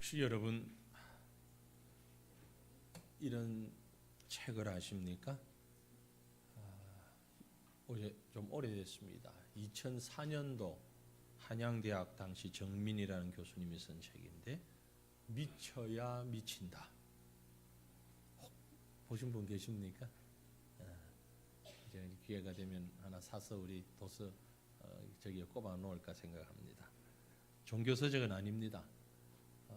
혹시 여러분 이런 책을 아십니까? 어제 좀 오래됐습니다. 2004년도 한양대학 당시 정민이라는 교수님이 쓴 책인데 미쳐야 미친다. 보신 분 계십니까? 이제 기회가 되면 하나 사서 우리 도서 저기에 꼽아 놓을까 생각합니다. 종교서적은 아닙니다.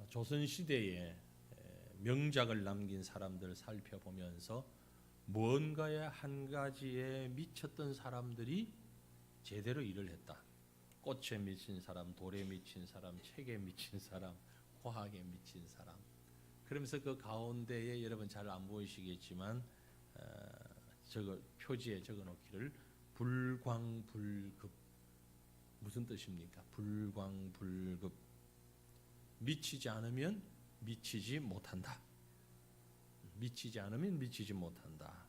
조선시대에 명작을 남긴 사람들을 살펴보면서 뭔가에 한 가지에 미쳤던 사람들이 제대로 일을 했다. 꽃에 미친 사람, 돌에 미친 사람, 책에 미친 사람, 과학에 미친 사람. 그러면서 그 가운데에 여러분 잘 안 보이시겠지만 표지에 적어놓기를 불광불급. 무슨 뜻입니까? 불광불급. 미치지 않으면 미치지 못한다. 미치지 않으면 미치지 못한다.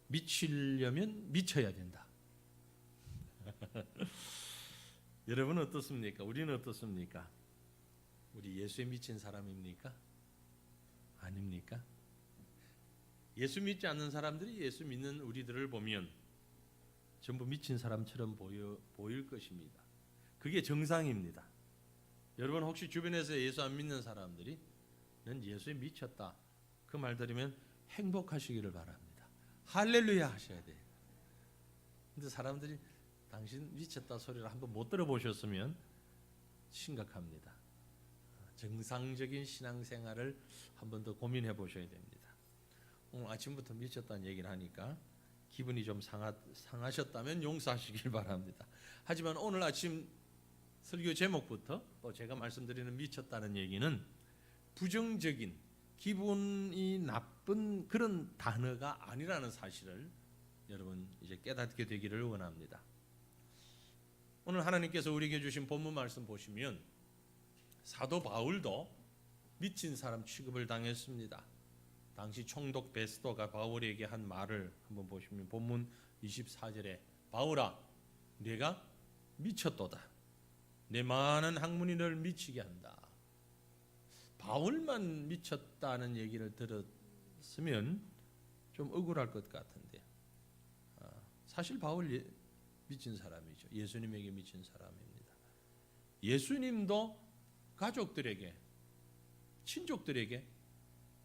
미치려면 미쳐야 된다. 여러분은 어떻습니까? 우리는 어떻습니까? 우리 예수에 미친 사람입니까? 아닙니까? 예수 믿지 않는 사람들이 예수 믿는 우리들을 보면 전부 미친 사람처럼 보일 것입니다. 그게 정상입니다. 여러분 혹시 주변에서 예수 안 믿는 사람들이 넌 예수에 미쳤다 그 말 들으면 행복하시기를 바랍니다. 할렐루야 하셔야 돼요. 근데 사람들이 당신 미쳤다 소리를 한번 못 들어보셨으면 심각합니다. 정상적인 신앙생활을 한번 더 고민해 보셔야 됩니다. 오늘 아침부터 미쳤다는 얘기를 하니까 기분이 좀 상하셨다면 용서하시길 바랍니다. 하지만 오늘 아침 설교 제목부터 또 제가 말씀드리는 미쳤다는 얘기는 부정적인 기분이 나쁜 그런 단어가 아니라는 사실을 여러분 이제 깨닫게 되기를 원합니다. 오늘 하나님께서 우리에게 주신 본문 말씀 보시면 사도 바울도 미친 사람 취급을 당했습니다. 당시 총독 베스도가 바울에게 한 말을 한번 보시면 본문 24절에 바울아 네가 미쳤도다. 내 많은 학문이 널 미치게 한다. 바울만 미쳤다는 얘기를 들었으면 좀 억울할 것 같은데 사실 바울 미친 사람이죠. 예수님에게 미친 사람입니다. 예수님도 가족들에게 친족들에게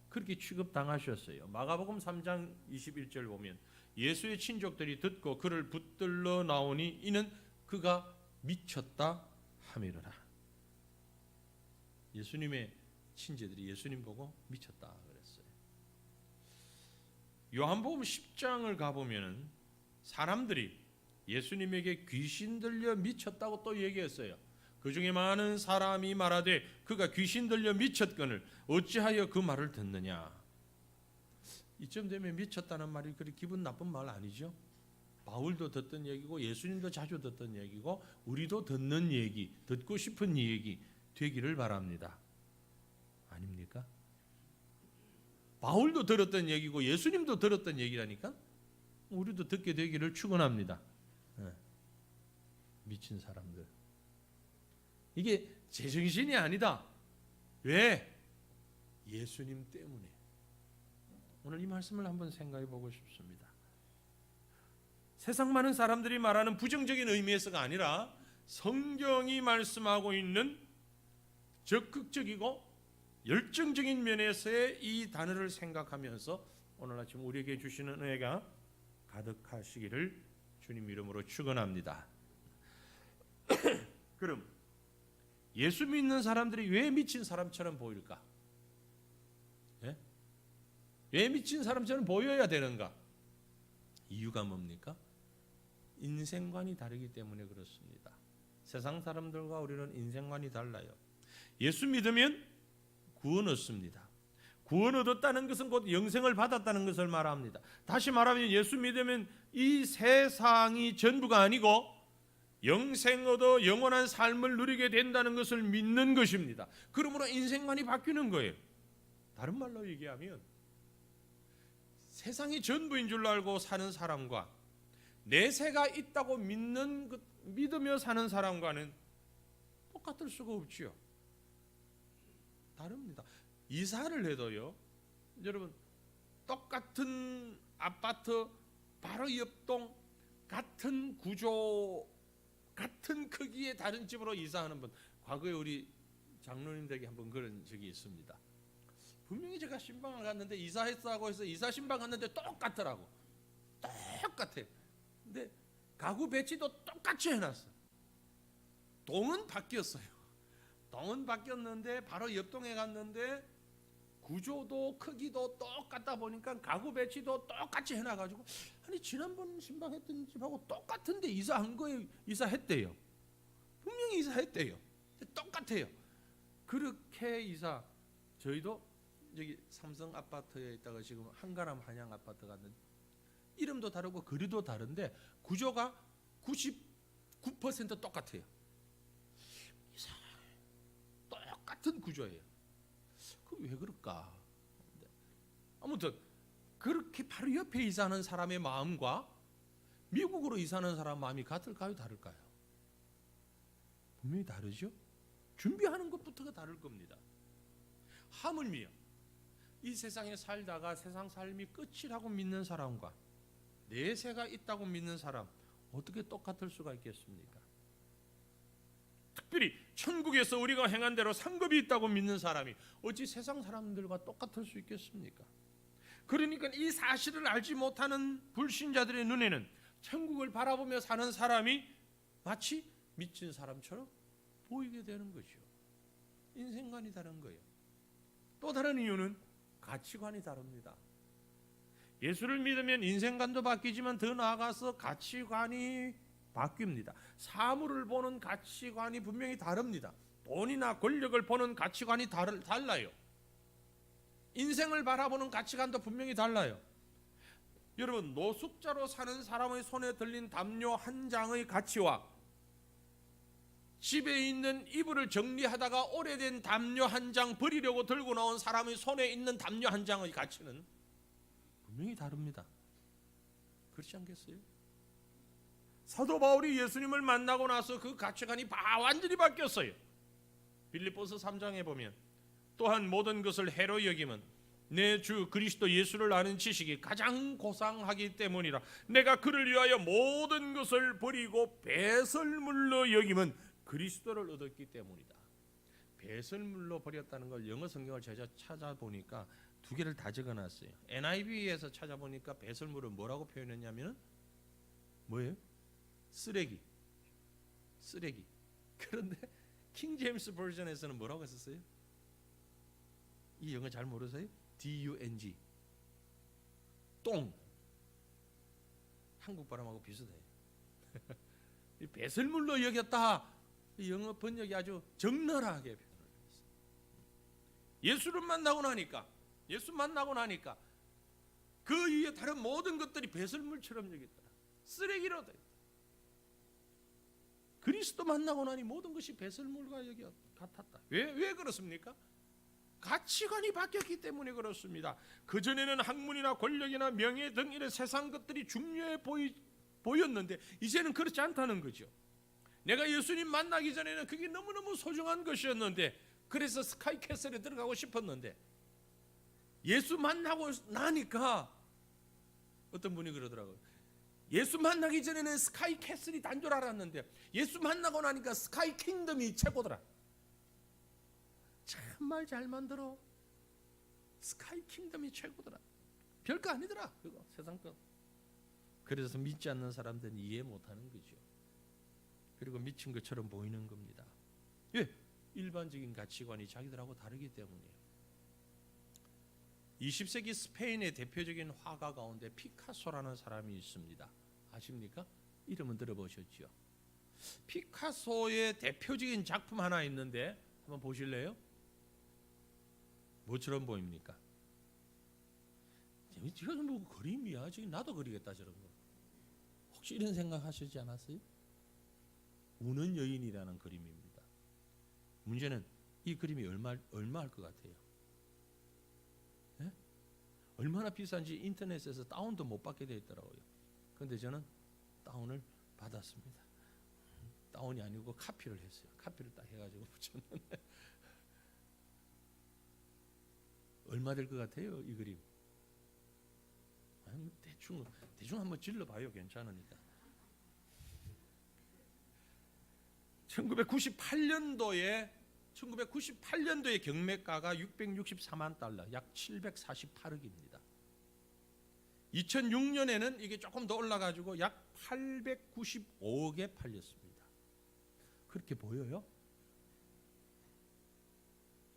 그렇게 취급당하셨어요. 마가복음 3장 21절 보면 예수의 친족들이 듣고 그를 붙들러 나오니 이는 그가 미쳤다 함이로라. 예수님의 친지들이 예수님 보고 미쳤다 그랬어요. 요한복음 10장을 가보면 사람들이 예수님에게 귀신 들려 미쳤다고 또 얘기했어요. 그 중에 많은 사람이 말하되 그가 귀신 들려 미쳤거늘 어찌하여 그 말을 듣느냐. 이쯤 되면 미쳤다는 말이 그리 기분 나쁜 말 아니죠? 바울도 듣던 얘기고 예수님도 자주 듣던 얘기고 우리도 듣는 얘기, 듣고 싶은 얘기 되기를 바랍니다. 아닙니까? 바울도 들었던 얘기고 예수님도 들었던 얘기라니까 우리도 듣게 되기를 축원합니다. 미친 사람들. 이게 제정신이 아니다. 왜? 예수님 때문에. 오늘 이 말씀을 한번 생각해 보고 싶습니다. 세상 많은 사람들이 말하는 부정적인 의미에서가 아니라 성경이 말씀하고 있는 적극적이고 열정적인 면에서의 이 단어를 생각하면서 오늘 아침 우리에게 주시는 은혜가 가득하시기를 주님 이름으로 축원합니다. 그럼 예수 믿는 사람들이 왜 미친 사람처럼 보일까? 예? 왜 미친 사람처럼 보여야 되는가? 이유가 뭡니까? 인생관이 다르기 때문에 그렇습니다. 세상 사람들과 우리는 인생관이 달라요. 예수 믿으면 구원 얻습니다. 구원 얻었다는 것은 곧 영생을 받았다는 것을 말합니다. 다시 말하면 예수 믿으면 이 세상이 전부가 아니고 영생 얻어 영원한 삶을 누리게 된다는 것을 믿는 것입니다. 그러므로 인생관이 바뀌는 거예요. 다른 말로 얘기하면 세상이 전부인 줄 알고 사는 사람과 내세가 있다고 믿으며 사는 사람과는 똑같을 수가 없지요. 다릅니다. 이사를 해도요, 여러분 똑같은 아파트 바로 옆동 같은 구조 같은 크기의 다른 집으로 이사하는 분, 과거에 우리 장로님들에게 한번 그런 적이 있습니다. 분명히 제가 신방을 갔는데 이사했다고 해서 이사 신방 갔는데 똑같더라고. 똑같아. 근데 가구 배치도 똑같이 해놨어. 동은 바뀌었어요. 동은 바뀌었는데 바로 옆동에 갔는데 구조도 크기도 똑같다 보니까 가구 배치도 똑같이 해놔가지고, 아니 지난번 신방했던 집하고 똑같은데 이사한 거예요. 이사했대요. 분명히 이사했대요. 똑같아요. 그렇게 저희도 여기 삼성 아파트에 있다가 지금 한가람 한양 아파트 갔는데 이름도 다르고 거리도 다른데 구조가 99% 똑같아요. 똑같은 구조예요. 그 왜 그럴까? 아무튼 그렇게 바로 옆에 이사하는 사람의 마음과 미국으로 이사하는 사람 마음이 같을까요, 다를까요? 분명히 다르죠. 준비하는 것부터가 다를 겁니다. 하물며 이 세상에 살다가 세상 삶이 끝이라고 믿는 사람과 내세가 있다고 믿는 사람, 어떻게 똑같을 수가 있겠습니까? 특별히 천국에서 우리가 행한 대로 상급이 있다고 믿는 사람이 어찌 세상 사람들과 똑같을 수 있겠습니까? 그러니까 이 사실을 알지 못하는 불신자들의 눈에는 천국을 바라보며 사는 사람이 마치 미친 사람처럼 보이게 되는 거죠. 인생관이 다른 거예요. 또 다른 이유는 가치관이 다릅니다. 예수를 믿으면 인생관도 바뀌지만 더 나아가서 가치관이 바뀝니다. 사물을 보는 가치관이 분명히 다릅니다. 돈이나 권력을 보는 가치관이 달라요. 인생을 바라보는 가치관도 분명히 달라요. 여러분, 노숙자로 사는 사람의 손에 들린 담요 한 장의 가치와 집에 있는 이불을 정리하다가 오래된 담요 한 장 버리려고 들고 나온 사람의 손에 있는 담요 한 장의 가치는 분명히 다릅니다. 그렇지 않겠어요? 사도 바울이 예수님을 만나고 나서 그 가치관이 완전히 바뀌었어요. 빌립보서 3장에 보면 또한 모든 것을 해로 여김은 내 주 그리스도 예수를 아는 지식이 가장 고상하기 때문이라. 내가 그를 위하여 모든 것을 버리고 배설물로 여김은 그리스도를 얻었기 때문이다. 배설물로 버렸다는 걸 영어 성경을 제가 찾아보니까 두 개를 다 적어놨어요. NIV에서 찾아보니까 배설물을 뭐라고 표현했냐면 뭐예요? 쓰레기. 그런데 킹 제임스 버전에서는 뭐라고 했었어요? 이 영어 잘 모르세요? DUNG. 똥. 한국 발음하고 비슷해요. 배설물로 여겼다. 이 영어 번역이 아주 적나라하게 표현을 했어요. 예수를 만나고 나니까 그 위에 다른 모든 것들이 배설물처럼 여겼더라. 쓰레기로 돼. 그리스도 만나고 나니 모든 것이 배설물과 같았다. 왜 그렇습니까? 가치관이 바뀌었기 때문에 그렇습니다. 그전에는 학문이나 권력이나 명예 등 이런 세상 것들이 중요해 보였는데 이제는 그렇지 않다는 거죠. 내가 예수님 만나기 전에는 그게 너무너무 소중한 것이었는데, 그래서 스카이캐슬에 들어가고 싶었는데 예수 만나고 나니까 어떤 분이 그러더라고요. 예수 만나기 전에는 스카이캐슬이 단 줄 알았는데 예수 만나고 나니까 스카이 킹덤이 최고더라. 정말 잘 만들어. 스카이 킹덤이 최고더라. 별거 아니더라. 그거 세상 것. 그래서 믿지 않는 사람들은 이해 못하는 거죠. 그리고 미친 것처럼 보이는 겁니다. 왜? 일반적인 가치관이 자기들하고 다르기 때문이에요. 20세기 스페인의 대표적인 화가 가운데 피카소라는 사람이 있습니다. 아십니까? 이름은 들어보셨죠? 피카소의 대표적인 작품 하나 있는데 한번 보실래요? 뭐처럼 보입니까? 저건 뭐 그림이야. 지금 나도 그리겠다 저런 거. 혹시 이런 생각 하시지 않았어요? 우는 여인이라는 그림입니다. 문제는 이 그림이 얼마 할 것 같아요? 네? 얼마나 비싼지 인터넷에서 다운도 못 받게 되어 있더라고요. 그런데 저는 다운을 받았습니다. 다운이 아니고 카피를 했어요. 카피를 딱 해가지고 붙였는데 얼마 될 것 같아요, 이 그림? 아니, 대충 한번 질러봐요. 괜찮으니까. 1998년도에 경매가가 664만 달러, 약 748억입니다. 2006년에는 이게 조금 더 올라가지고 약 895억에 팔렸습니다. 그렇게 보여요?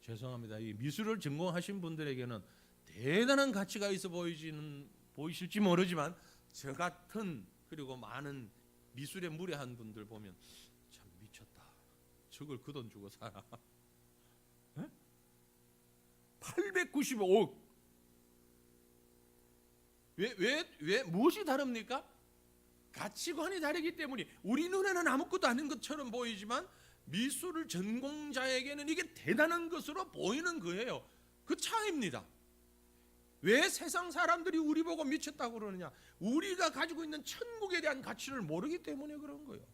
죄송합니다. 이 미술을 전공하신 분들에게는 대단한 가치가 있어 보이실지 모르지만 저 같은 그리고 많은 미술에 무례한 분들 보면 참 미쳤다. 저걸 그 돈 주고 사라. 895억. 왜 무엇이 다릅니까? 가치관이 다르기 때문에 우리 눈에는 아무것도 아닌 것처럼 보이지만 미술을 전공자에게는 이게 대단한 것으로 보이는 거예요. 그 차이입니다. 왜 세상 사람들이 우리 보고 미쳤다고 그러느냐? 우리가 가지고 있는 천국에 대한 가치를 모르기 때문에 그런 거예요.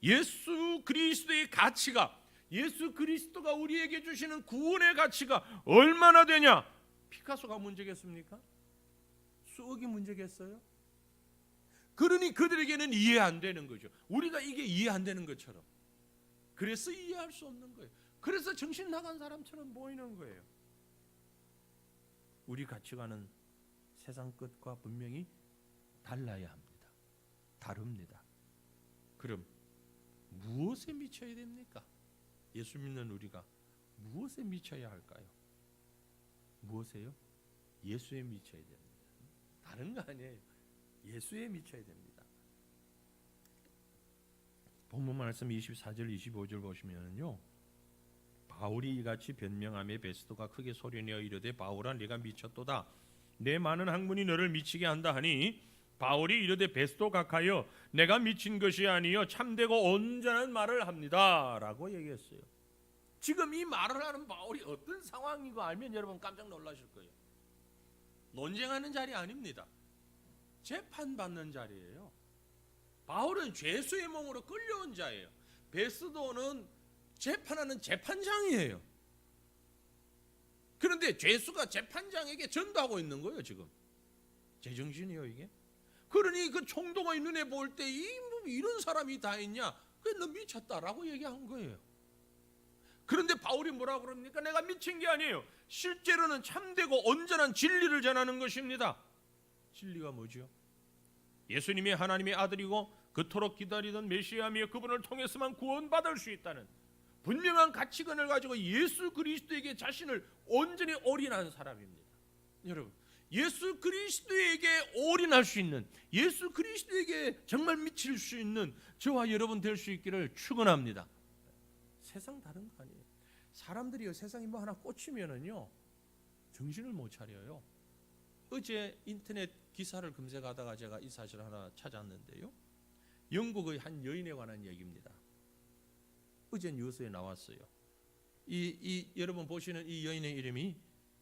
예수 그리스도의 가치가, 예수 그리스도가 우리에게 주시는 구원의 가치가 얼마나 되냐? 피카소가 문제겠습니까? 수억이 문제겠어요? 그러니 그들에게는 이해 안 되는 거죠. 우리가 이게 이해 안 되는 것처럼. 그래서 이해할 수 없는 거예요. 그래서 정신 나간 사람처럼 보이는 거예요. 우리 가치관은 세상 것과 분명히 달라야 합니다. 다릅니다. 그럼 무엇에 미쳐야 됩니까? 예수 믿는 우리가 무엇에 미쳐야 할까요? 무엇에요? 예수에 미쳐야 됩니다. 다른 거 아니에요. 예수에 미쳐야 됩니다. 본문 말씀 24절 25절 보시면요, 바울이 이같이 변명하며 베스도가 크게 소리내어 이르되 바울아 네가 미쳤도다. 내 많은 학문이 너를 미치게 한다 하니 바울이 이르되 베스도 각하여 내가 미친 것이 아니요 참되고 온전한 말을 합니다 라고 얘기했어요. 지금 이 말을 하는 바울이 어떤 상황인 거 알면 여러분 깜짝 놀라실 거예요. 논쟁하는 자리 아닙니다. 재판받는 자리예요. 바울은 죄수의 몸으로 끌려온 자예요. 베스도는 재판하는 재판장이에요. 그런데 죄수가 재판장에게 전도하고 있는 거예요. 지금 제정신이에요 이게. 그러니 그 총독의 눈에 볼 때 이런 사람이 다 있냐? 그래 너 미쳤다라고 얘기한 거예요. 그런데 바울이 뭐라고 그럽니까? 내가 미친 게 아니에요. 실제로는 참되고 온전한 진리를 전하는 것입니다. 진리가 뭐죠? 예수님이 하나님의 아들이고 그토록 기다리던 메시아며 그분을 통해서만 구원받을 수 있다는 분명한 가치관을 가지고 예수 그리스도에게 자신을 온전히 올인한 사람입니다. 여러분, 예수 그리스도에게 올인할 수 있는, 예수 그리스도에게 정말 미칠 수 있는 저와 여러분 될 수 있기를 축원합니다. 세상 다른 거 아니에요. 사람들이 세상이 뭐 하나 꽂히면은요 정신을 못 차려요. 어제 인터넷 기사를 검색하다가 제가 이 사실 하나 찾았는데요, 영국의 한 여인에 관한 얘기입니다. 어제 뉴스에 나왔어요. 여러분 보시는 이 여인의 이름이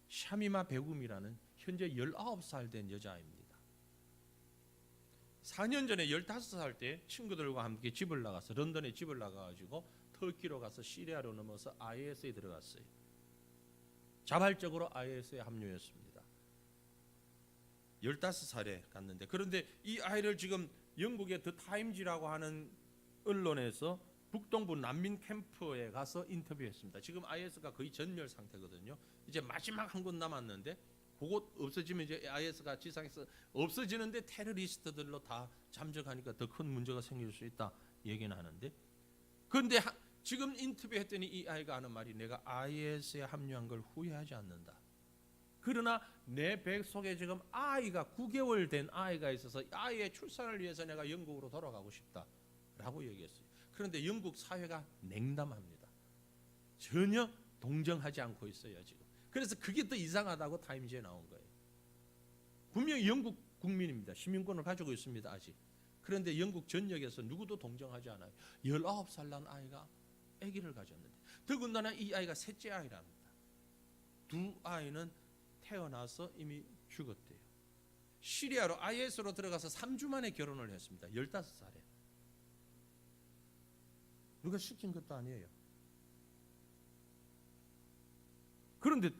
샤미마 베굼이라는 현재 19살 된 여자입니다. 4년 전에 15살 때 친구들과 함께 집을 나가서 런던에 집을 나가가지고 터키로 가서 시리아로 넘어서 IS에 들어갔어요. 자발적으로 IS에 합류했습니다. 15살에 갔는데, 그런데 이 아이를 지금 영국의 더 타임지라고 하는 언론에서 북동부 난민 캠프에 가서 인터뷰했습니다. 지금 IS가 거의 전멸 상태거든요. 이제 마지막 한 곳 남았는데 그곳 없어지면 이제 IS가 지상에서 없어지는데 테러리스트들로 다 잠적하니까 더 큰 문제가 생길 수 있다 얘기는 하는데, 그런데 지금 인터뷰했더니 이 아이가 하는 말이 내가 IS에 합류한 걸 후회하지 않는다. 그러나 내 배 속에 지금 아이가 9개월 된 아이가 있어서 아이의 출산을 위해서 내가 영국으로 돌아가고 싶다라고 얘기했어요. 그런데 영국 사회가 냉담합니다. 전혀 동정하지 않고 있어요 지금. 그래서 그게 더 이상하다고 타임즈에 나온 거예요. 분명히 영국 국민입니다. 시민권을 가지고 있습니다 아직. 그런데 영국 전역에서 누구도 동정하지 않아요. 19살 난 아이가 아기를 가졌는데, 더군다나 이 아이가 셋째 아이랍니다. 두 아이는 태어나서 이미 죽었대요. 시리아로 IS로 들어가서 3주 만에 결혼을 했습니다. 15살에. 누가 시킨 것도 아니에요. 그런데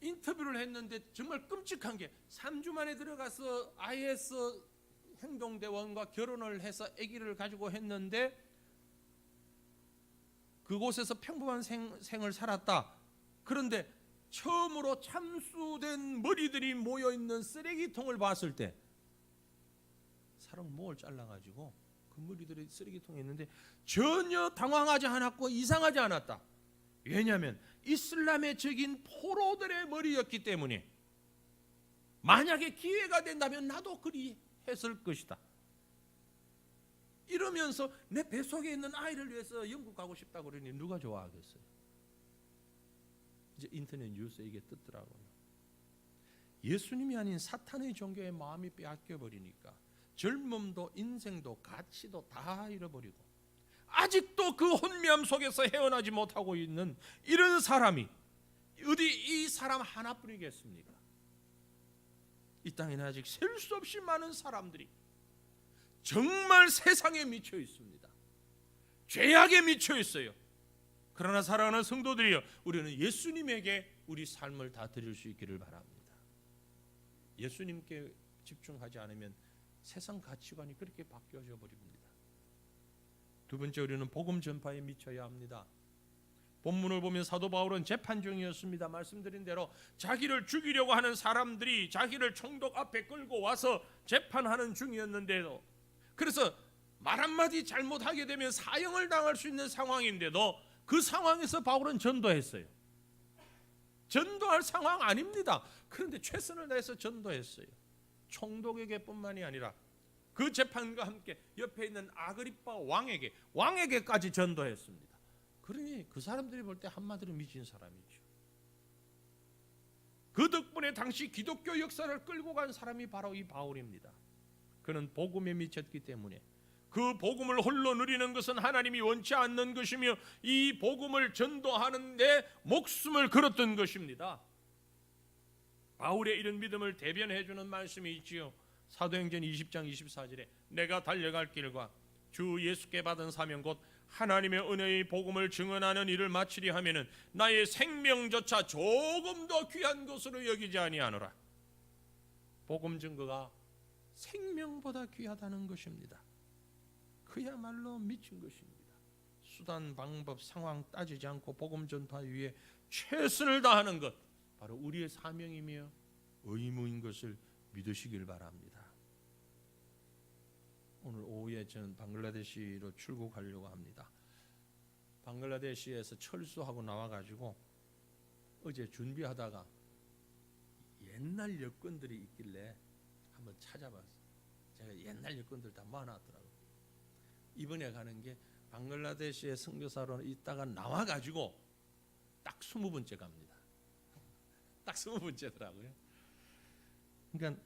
인터뷰를 했는데 정말 끔찍한 게 3주 만에 들어가서 IS 행동대원과 결혼을 해서 아기를 가지고 했는데 그곳에서 평범한 생을 살았다. 그런데 처음으로 참수된 머리들이 모여있는 쓰레기통을 봤을 때 사람 목을 잘라가지고 그 머리들이 쓰레기통에 있는데 전혀 당황하지 않았고 이상하지 않았다. 왜냐하면 이슬람의 적인 포로들의 머리였기 때문에 만약에 기회가 된다면 나도 그리 했을 것이다. 이러면서 내 뱃속에 있는 아이를 위해서 영국 가고 싶다고 그러니 누가 좋아하겠어요? 이제 인터넷 뉴스에 이게 뜨더라고요. 예수님이 아닌 사탄의 종교에 마음이 빼앗겨 버리니까 젊음도 인생도 가치도 다 잃어버리고 아직도 그 혼미함 속에서 헤어나지 못하고 있는 이런 사람이 어디 이 사람 하나뿐이겠습니까? 이 땅에는 아직 셀 수 없이 많은 사람들이 정말 세상에 미쳐 있습니다. 죄악에 미쳐 있어요. 그러나 사랑하는 성도들이여, 우리는 예수님에게 우리 삶을 다 드릴 수 있기를 바랍니다. 예수님께 집중하지 않으면 세상 가치관이 그렇게 바뀌어져 버립니다. 두 번째, 우리는 복음 전파에 미쳐야 합니다. 본문을 보면 사도 바울은 재판 중이었습니다. 말씀드린 대로 자기를 죽이려고 하는 사람들이 자기를 총독 앞에 끌고 와서 재판하는 중이었는데도, 그래서 말 한마디 잘못하게 되면 사형을 당할 수 있는 상황인데도 그 상황에서 바울은 전도했어요. 전도할 상황 아닙니다. 그런데 최선을 다해서 전도했어요. 총독에게 뿐만이 아니라 그 재판과 함께 옆에 있는 아그리파 왕에게까지 전도했습니다. 그러니 그 사람들이 볼 때 한마디로 미친 사람이죠. 그 덕분에 당시 기독교 역사를 끌고 간 사람이 바로 이 바울입니다. 그는 복음에 미쳤기 때문에 그 복음을 홀로 누리는 것은 하나님이 원치 않는 것이며 이 복음을 전도하는 데 목숨을 걸었던 것입니다. 바울의 이런 믿음을 대변해 주는 말씀이 있지요. 사도행전 20장 24절에 내가 달려갈 길과 주 예수께 받은 사명 곧 하나님의 은혜의 복음을 증언하는 일을 마치려 하면은 나의 생명조차 조금 더 귀한 것으로 여기지 아니하노라. 복음 증거가 생명보다 귀하다는 것입니다. 그야말로 미친 것입니다. 수단, 방법, 상황 따지지 않고 복음 전파 위에 최선을 다하는 것, 바로 우리의 사명이며 의무인 것을 믿으시길 바랍니다. 오늘 오후에 저는 방글라데시로 출국하려고 합니다. 방글라데시에서 철수하고 나와가지고 어제 준비하다가 옛날 여권들이 있길래 한번 찾아봤어요. 제가 옛날 여권들 다 모아놨더라고요. 이번에 가는 게 방글라데시의 선교사로 있다가 나와가지고 딱 20번째 갑니다. 딱 20번째더라고요. 그러니까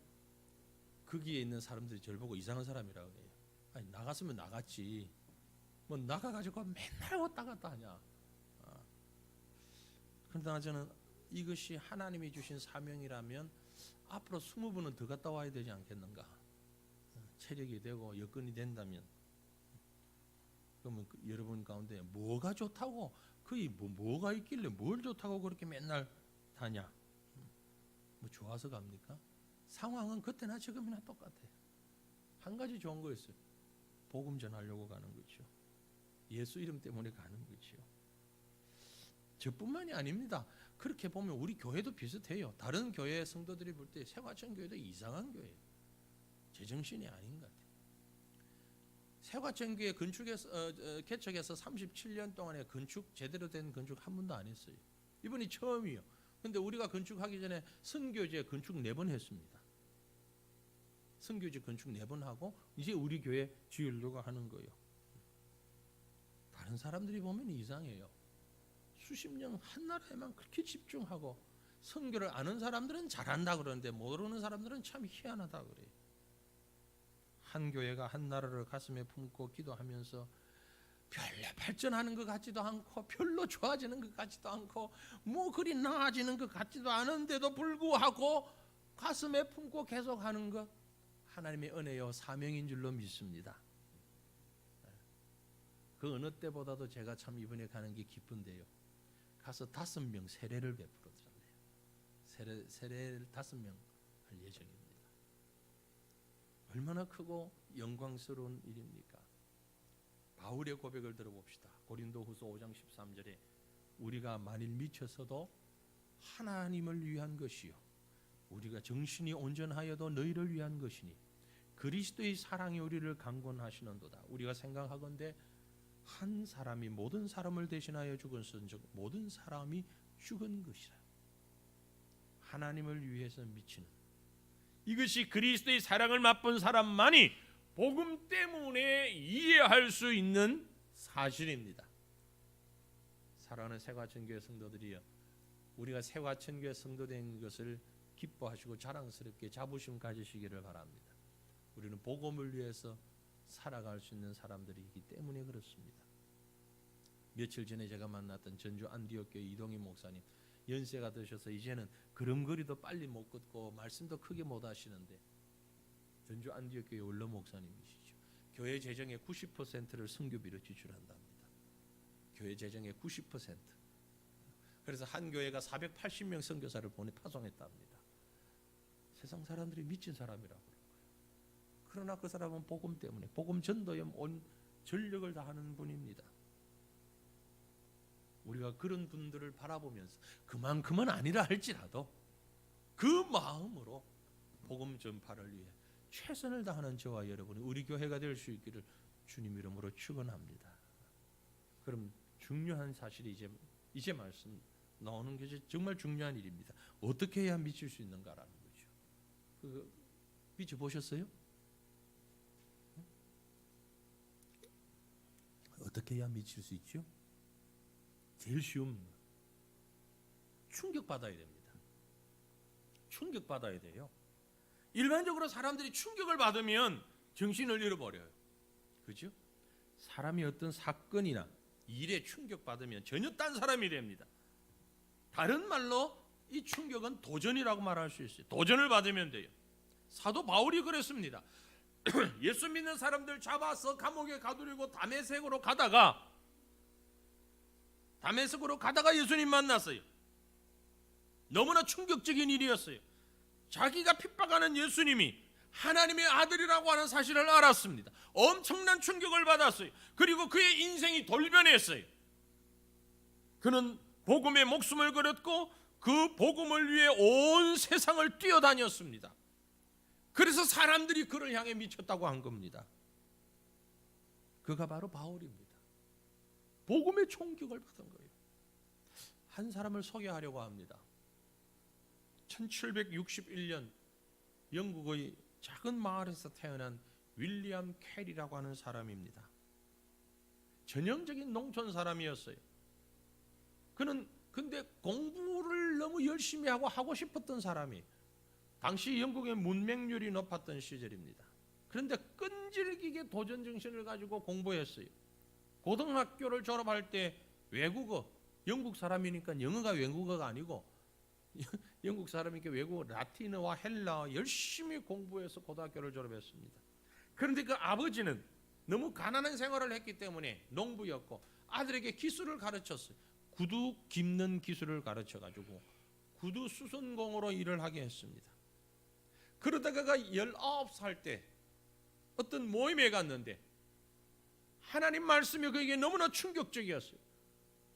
거기에 있는 사람들이 저를 보고 이상한 사람이라고 해요. 아니, 나갔으면 나갔지, 뭐 나가가지고 맨날 왔다 갔다 하냐. 그러나 저는 이것이 하나님이 주신 사명이라면 앞으로 20번은 더 갔다 와야 되지 않겠는가. 체력이 되고 여건이 된다면. 그러면 여러분 가운데 뭐가 좋다고, 거의 뭐가 있길래 뭘 좋다고 그렇게 맨날 다냐. 뭐 좋아서 갑니까? 상황은 그때나 지금이나 똑같아요. 한 가지 좋은 거 있어요. 복음 전하려고 가는 거죠. 예수 이름 때문에 가는 거죠. 저뿐만이 아닙니다. 그렇게 보면 우리 교회도 비슷해요. 다른 교회 성도들이 볼 때 세화천 교회도 이상한 교회예요. 제정신이 아닌 것 같아요. 세화천 교회 개척해서 37년 동안에 건축 제대로 된 건축 한 번도 안 했어요. 이번이 처음이에요. 근데 우리가 건축하기 전에 선교제 건축 4번 했습니다. 선교제 건축 4번 하고 이제 우리 교회 지으려고 하는 거예요. 다른 사람들이 보면 이상해요. 수십 년 한 나라에만 그렇게 집중하고 선교를 아는 사람들은 잘한다 그러는데 모르는 사람들은 참 희한하다 그래요. 한 교회가 한 나라를 가슴에 품고 기도하면서 별로 발전하는 것 같지도 않고 별로 좋아지는 것 같지도 않고 뭐 그리 나아지는 것 같지도 않은데도 불구하고 가슴에 품고 계속하는 것, 하나님의 은혜요 사명인 줄로 믿습니다. 그 어느 때보다도 제가 참 이번에 가는 게 기쁜데요. 가서 5명 세례를 베풀었잖아요. 세례를 5명 할 예정입니다. 얼마나 크고 영광스러운 일입니까? 바울의 고백을 들어봅시다. 고린도후서 5장 13절에 우리가 만일 미쳐서도 하나님을 위한 것이요 우리가 정신이 온전하여도 너희를 위한 것이니 그리스도의 사랑이 우리를 강권하시는도다. 우리가 생각하건대 한 사람이 모든 사람을 대신하여 죽은즉 모든 사람이 죽은 것이라. 하나님을 위해서 미치는 이것이 그리스도의 사랑을 맛본 사람만이 복음 때문에 이해할 수 있는 사실입니다. 사랑하는 새과천교회 성도들이여, 우리가 새과천교회 성도된 것을 기뻐하시고 자랑스럽게 자부심 가지시기를 바랍니다. 우리는 복음을 위해서 살아갈 수 있는 사람들이기 때문에 그렇습니다. 며칠 전에 제가 만났던 전주 안디옥교회 이동희 목사님, 연세가 드셔서 이제는 걸음걸이도 빨리 못 걷고 말씀도 크게 못 하시는데 전주 안디옥교회 원로 목사님이시죠. 교회 재정의 90%를 선교비로 지출한답니다. 교회 재정의 90%. 그래서 한 교회가 480명 선교사를 파송했답니다. 세상 사람들이 미친 사람이라고 그런 거예요. 그러나 그 사람은 복음 때문에 복음 전도에 온 전력을 다하는 분입니다. 우리가 그런 분들을 바라보면서 그만큼은 아니라 할지라도 그 마음으로 복음 전파를 위해 최선을 다하는 저와 여러분이 우리 교회가 될 수 있기를 주님 이름으로 축원합니다. 그럼 중요한 사실이 이제 말씀 나오는 것이 정말 중요한 일입니다. 어떻게 해야 미칠 수 있는가라는 거죠. 그 미쳐 보셨어요? 어떻게 해야 미칠 수 있죠? 제일 쉬운 충격받아야 됩니다. 충격받아야 돼요. 일반적으로 사람들이 충격을 받으면 정신을 잃어버려요. 그죠? 사람이 어떤 사건이나 일에 충격받으면 전혀 딴 사람이 됩니다. 다른 말로 이 충격은 도전이라고 말할 수 있어요. 도전을 받으면 돼요. 사도 바울이 그랬습니다. 예수 믿는 사람들 잡아서 감옥에 가두려고 다메섹으로 가다가 예수님 만났어요. 너무나 충격적인 일이었어요. 자기가 핍박하는 예수님이 하나님의 아들이라고 하는 사실을 알았습니다. 엄청난 충격을 받았어요. 그리고 그의 인생이 돌변했어요. 그는 복음에 목숨을 걸었고 그 복음을 위해 온 세상을 뛰어다녔습니다. 그래서 사람들이 그를 향해 미쳤다고 한 겁니다. 그가 바로 바울입니다. 복음의 충격을 받은 거예요. 한 사람을 소개하려고 합니다. 1761년 영국의 작은 마을에서 태어난 윌리엄 캐리라고 하는 사람입니다. 전형적인 농촌 사람이었어요. 그는 근데 공부를 너무 열심히 하고 싶었던 사람이, 당시 영국의 문맹률이 높았던 시절입니다. 그런데 끈질기게 도전 정신을 가지고 공부했어요. 고등학교를 졸업할 때 외국어, 영국 사람이니까 영어가 외국어가 아니고 영국 사람이니까 외국어, 라틴어와 헬라어 열심히 공부해서 고등학교를 졸업했습니다. 그런데 그 아버지는 너무 가난한 생활을 했기 때문에 농부였고 아들에게 기술을 가르쳤어요. 구두 깁는 기술을 가르쳐가지고 구두 수선공으로 일을 하게 했습니다. 그러다가 19살 때 어떤 모임에 갔는데 하나님 말씀이 그에게 너무나 충격적이었어요.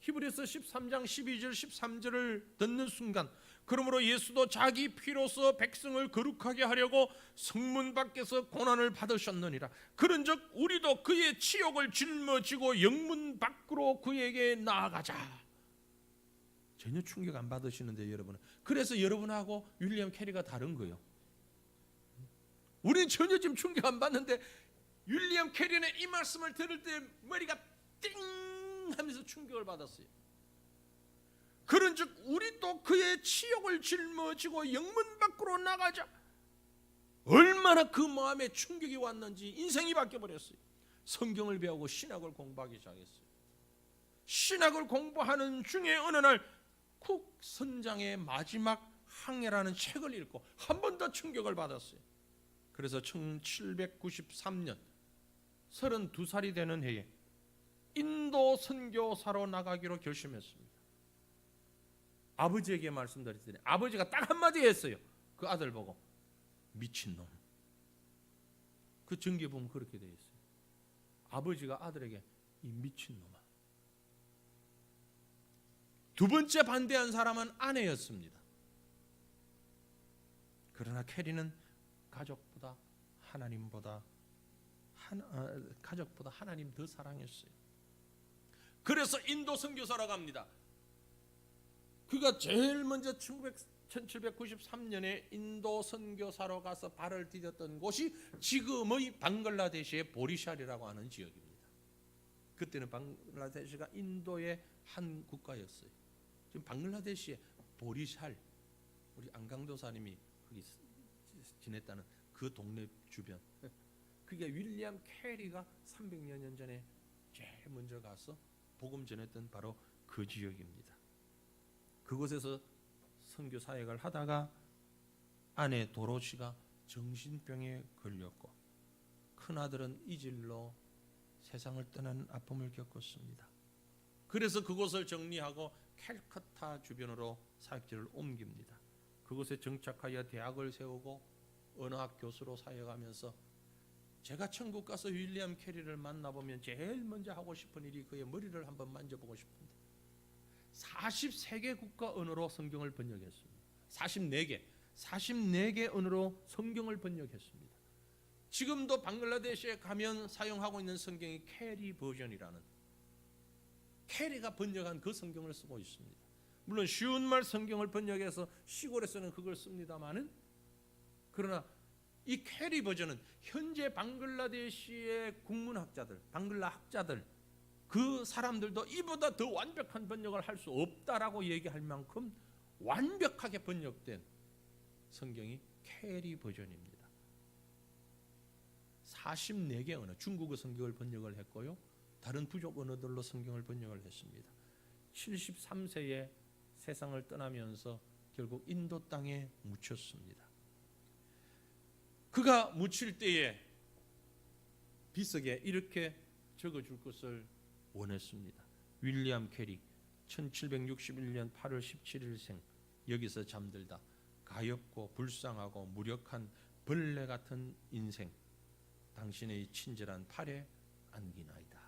히브리서 13장 12절 13절을 듣는 순간, 그러므로 예수도 자기 피로서 백성을 거룩하게 하려고 성문 밖에서 고난을 받으셨느니라. 그런즉 우리도 그의 치욕을 짊어지고 영문 밖으로 그에게 나아가자. 전혀 충격 안 받으시는데 여러분은. 그래서 여러분하고 윌리엄 캐리가 다른 거예요. 우리는 전혀 지금 충격 안 받는데 윌리엄 캐리는 이 말씀을 들을 때 머리가 띵 하면서 충격을 받았어요. 그런즉 우리도 그의 치욕을 짊어지고 영문 밖으로 나가자. 얼마나 그 마음에 충격이 왔는지 인생이 바뀌어버렸어요. 성경을 배우고 신학을 공부하기 시작했어요. 신학을 공부하는 중에 어느 날 쿡 선장의 마지막 항해라는 책을 읽고 한 번 더 충격을 받았어요. 그래서 1793년 32살이 되는 해에 인도 선교사로 나가기로 결심했습니다. 아버지에게 말씀드렸더니 아버지가 딱 한마디 했어요. 그 아들 보고 미친놈. 그 전기에 보면 그렇게 되어 있어요. 아버지가 아들에게 이 미친놈아. 두 번째 반대한 사람은 아내였습니다. 그러나 캐리는 가족보다 하나님 더 사랑했어요. 그래서 인도 선교사로 갑니다. 그가 제일 먼저 1793년에 인도 선교사로 가서 발을 디뎠던 곳이 지금의 방글라데시의 보리샬이라고 하는 지역입니다. 그때는 방글라데시가 인도의 한 국가였어요. 지금 방글라데시의 보리샬, 우리 안강도사님이 거기 지냈다는 그 동네 주변, 그게 윌리엄 캐리가 300여 년 전에 제일 먼저 가서 복음 전했던 바로 그 지역입니다. 그곳에서 선교 사역을 하다가 아내 도로시가 정신병에 걸렸고 큰아들은 이질로 세상을 떠나는 아픔을 겪었습니다. 그래서 그곳을 정리하고 캘커타 주변으로 사역지를 옮깁니다. 그곳에 정착하여 대학을 세우고 언어학 교수로 사역하면서 제가 천국 가서 윌리엄 캐리를 만나보면 제일 먼저 하고 싶은 일이 그의 머리를 한번 만져보고 싶은데 43개 국가 언어로 성경을 번역했습니다. 44개 언어로 성경을 번역했습니다. 지금도 방글라데시에 가면 사용하고 있는 성경이 캐리 버전이라는, 캐리가 번역한 그 성경을 쓰고 있습니다. 물론 쉬운 말 성경을 번역해서 시골에서는 그걸 씁니다마는, 그러나 이 캐리 버전은 현재 방글라데시의 국문학자들, 방글라 학자들, 그 사람들도 이보다 더 완벽한 번역을 할 수 없다라고 얘기할 만큼 완벽하게 번역된 성경이 캐리 버전입니다. 44개 언어, 중국어 성경을 번역을 했고요, 다른 부족 언어들로 성경을 번역을 했습니다. 73세에 세상을 떠나면서 결국 인도 땅에 묻혔습니다. 그가 묻힐 때에 비석에 이렇게 적어줄 것을 원했습니다. 윌리엄 캐리 1761년 8월 17일생, 여기서 잠들다 가엾고 불쌍하고 무력한 벌레 같은 인생, 당신의 친절한 팔에 안기나이다.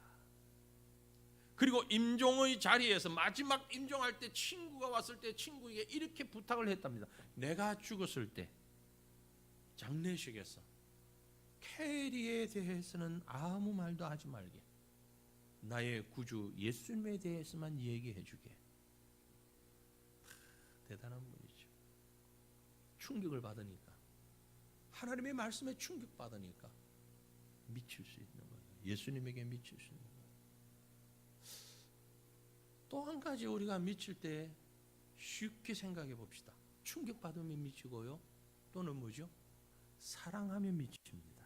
그리고 임종의 자리에서 마지막 임종할 때 친구가 왔을 때 친구에게 이렇게 부탁을 했답니다. 내가 죽었을 때 장례식에서 캐리에 대해서는 아무 말도 하지 말게, 나의 구주 예수님에 대해서만 얘기해 주게. 대단한 분이죠. 충격을 받으니까, 하나님의 말씀에 충격받으니까 미칠 수 있는 거예요. 예수님에게 미칠 수 있는 거예요. 또 한 가지 우리가 미칠 때 쉽게 생각해 봅시다. 충격받으면 미치고요, 또는 뭐죠? 사랑하면 미칩니다.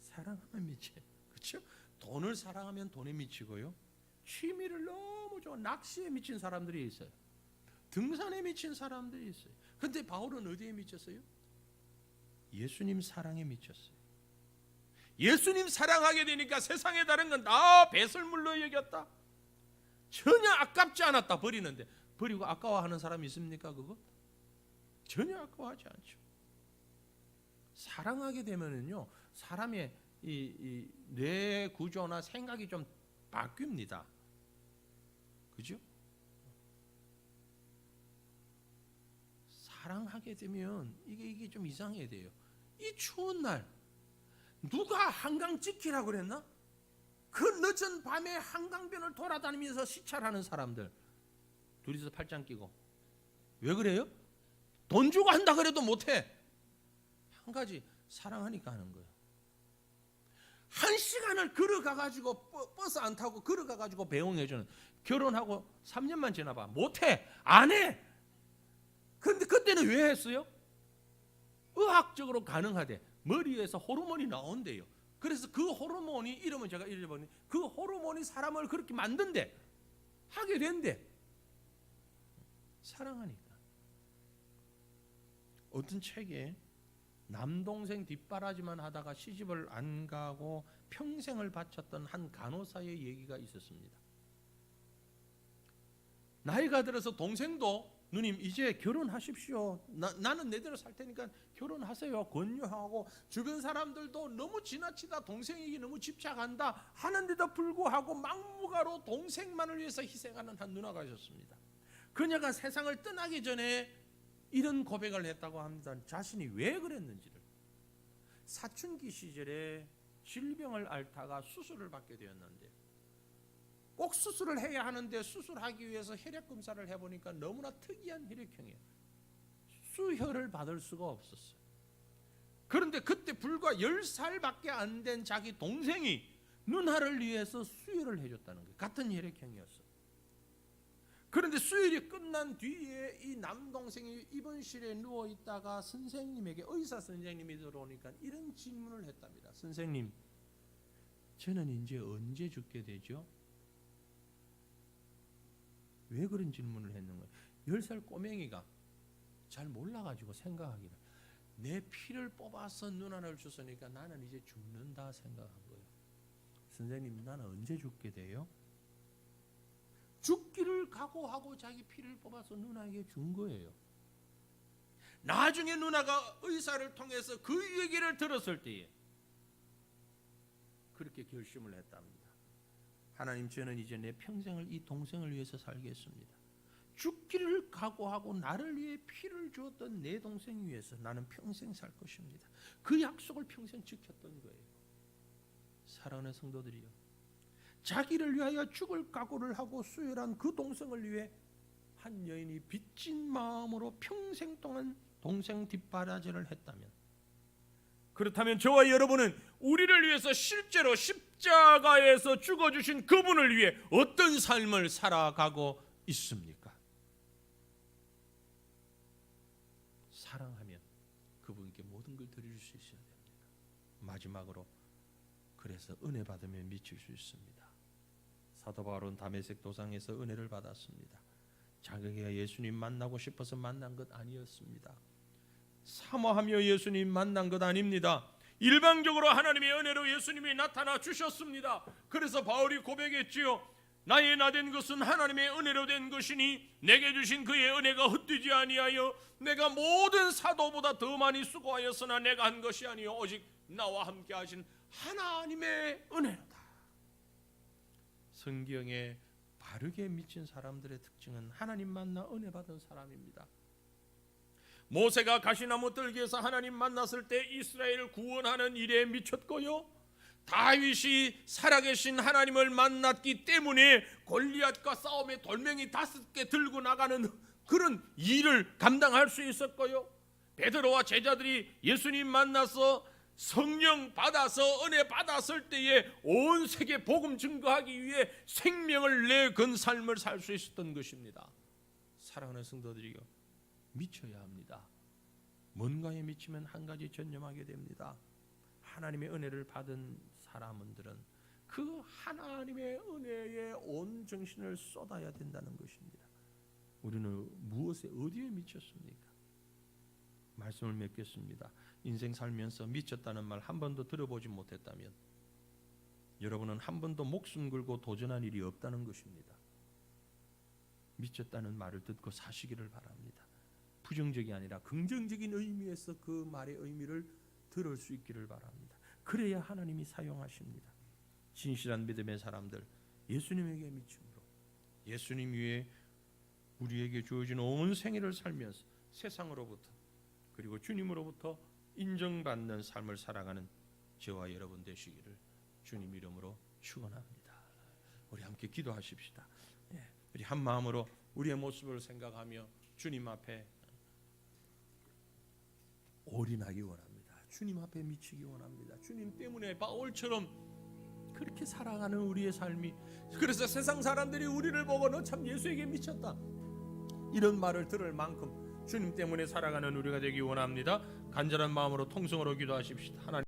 사랑하면 미쳐요. 그렇죠? 돈을 사랑하면 돈에 미치고요, 취미를 너무 좋아 낚시에 미친 사람들이 있어요. 등산에 미친 사람들이 있어요. 근데 바울은 어디에 미쳤어요? 예수님 사랑에 미쳤어요. 예수님 사랑하게 되니까 세상에 다른 건 다 배설물로 여겼다. 전혀 아깝지 않았다. 버리는데, 버리고 아까워하는 사람이 있습니까? 그거? 전혀 아까워하지 않죠. 사랑하게 되면은요, 사람의 이 뇌 구조나 생각이 좀 바뀝니다. 그죠? 사랑하게 되면 이게 좀 이상해야 돼요. 이 추운 날 누가 한강 지키라고 그랬나? 그 늦은 밤에 한강변을 돌아다니면서 시찰하는 사람들, 둘이서 팔짱 끼고. 왜 그래요? 돈 주고 한다 그래도 못해. 한 가지, 사랑하니까 하는 거예요. 1시간을 걸어가가지고 버스 안 타고 걸어가가지고 배웅해주는, 결혼하고 3년만 지나봐 못해, 안 해. 근데 그때는 왜 했어요? 의학적으로 가능하대. 머리에서 호르몬이 나온대요. 그래서 그 호르몬이, 이름은 제가 잃어버린, 그 호르몬이 사람을 그렇게 만든대. 하게 된대. 사랑하니까. 어떤 책에 남동생 뒷바라지만 하다가 시집을 안 가고 평생을 바쳤던 한 간호사의 얘기가 있었습니다. 나이가 들어서 동생도 누님 이제 결혼하십시오. 나는 내대로 살 테니까 결혼하세요. 권유하고 주변 사람들도 너무 지나치다 동생에게 너무 집착한다 하는데도 불구하고 막무가로 동생만을 위해서 희생하는 한 누나가 있었습니다. 그녀가 세상을 떠나기 전에 이런 고백을 했다고 합니다. 자신이 왜 그랬는지를. 사춘기 시절에 질병을 앓다가 수술을 받게 되었는데 꼭 수술을 해야 하는데 수술하기 위해서 혈액 검사를 해보니까 너무나 특이한 혈액형이에요. 수혈을 받을 수가 없었어요. 그런데 그때 불과 10살밖에 안 된 자기 동생이 누나를 위해서 수혈을 해줬다는 거예요. 같은 혈액형이었어요. 그런데 수혈이 끝난 뒤에 이 남동생이 입원실에 누워있다가 선생님에게, 의사 선생님이 들어오니까 이런 질문을 했답니다. 선생님, 저는 이제 언제 죽게 되죠? 왜 그런 질문을 했는 거예요? 10살 꼬맹이가 잘 몰라가지고 생각하기를, 내 피를 뽑아서 누나를 줬으니까 나는 이제 죽는다 생각한 거예요. 선생님, 나는 언제 죽게 돼요? 죽기를 각오하고 자기 피를 뽑아서 누나에게 준 거예요. 나중에 누나가 의사를 통해서 그 얘기를 들었을 때에 그렇게 결심을 했답니다. 하나님, 저는 이제 내 평생을 이 동생을 위해서 살겠습니다. 죽기를 각오하고 나를 위해 피를 주었던 내 동생 위해서 나는 평생 살 것입니다. 그 약속을 평생 지켰던 거예요. 사랑하는 성도들이요, 자기를 위하여 죽을 각오를 하고 수혈한 그 동생을 위해 한 여인이 빚진 마음으로 평생 동안 동생 뒷바라지를 했다면, 그렇다면 저와 여러분은 우리를 위해서 실제로 십자가에서 죽어주신 그분을 위해 어떤 삶을 살아가고 있습니까? 사랑하면 그분께 모든 걸 드릴 수 있어야 됩니다. 마지막으로, 그래서 은혜 받으면 미칠 수 있습니다. 사도 바울은 다메섹 도상에서 은혜를 받았습니다. 자기가 예수님 만나고 싶어서 만난 것 아니었습니다. 사모하며 예수님 만난 것 아닙니다. 일방적으로 하나님의 은혜로 예수님이 나타나 주셨습니다. 그래서 바울이 고백했지요. 나의 나된 것은 하나님의 은혜로 된 것이니 내게 주신 그의 은혜가 헛되지 아니하여 내가 모든 사도보다 더 많이 수고하였으나 내가 한 것이 아니요 오직 나와 함께 하신 하나님의 은혜로다. 성경에 바르게 미친 사람들의 특징은 하나님 만나 은혜 받은 사람입니다. 모세가 가시나무 들기에서 하나님 만났을 때 이스라엘을 구원하는 일에 미쳤고요, 다윗이 살아계신 하나님을 만났기 때문에 골리앗과 싸움에 돌멩이 5개 들고 나가는 그런 일을 감당할 수 있었고요, 베드로와 제자들이 예수님 만나서 성령 받아서 은혜 받았을 때에 온 세계 복음 증거하기 위해 생명을 내건 삶을 살 수 있었던 것입니다. 사랑하는 성도들이요, 미쳐야 합니다. 뭔가에 미치면 한 가지 전념하게 됩니다. 하나님의 은혜를 받은 사람들은 그 하나님의 은혜에 온 정신을 쏟아야 된다는 것입니다. 우리는 무엇에 어디에 미쳤습니까? 말씀을 맺겠습니다. 인생 살면서 미쳤다는 말 한 번도 들어보지 못했다면 여러분은 한 번도 목숨 걸고 도전한 일이 없다는 것입니다. 미쳤다는 말을 듣고 사시기를 바랍니다. 부정적이 아니라 긍정적인 의미에서 그 말의 의미를 들을 수 있기를 바랍니다. 그래야 하나님이 사용하십니다. 진실한 믿음의 사람들, 예수님에게 미침으로 예수님 위에 우리에게 주어진 온 생애를 살면서 세상으로부터 그리고 주님으로부터 인정받는 삶을 살아가는 저와 여러분 되시기를 주님 이름으로 축원합니다. 우리 함께 기도하십시다. 우리 한 마음으로 우리의 모습을 생각하며 주님 앞에 올인하기 원합니다. 주님 앞에 미치기 원합니다. 주님 때문에 바울처럼 그렇게 살아가는 우리의 삶이, 그래서 세상 사람들이 우리를 보고 너 참 예수에게 미쳤다 이런 말을 들을 만큼 주님 때문에 살아가는 우리가 되기 원합니다. 간절한 마음으로 통성으로 기도하십시다. 하나님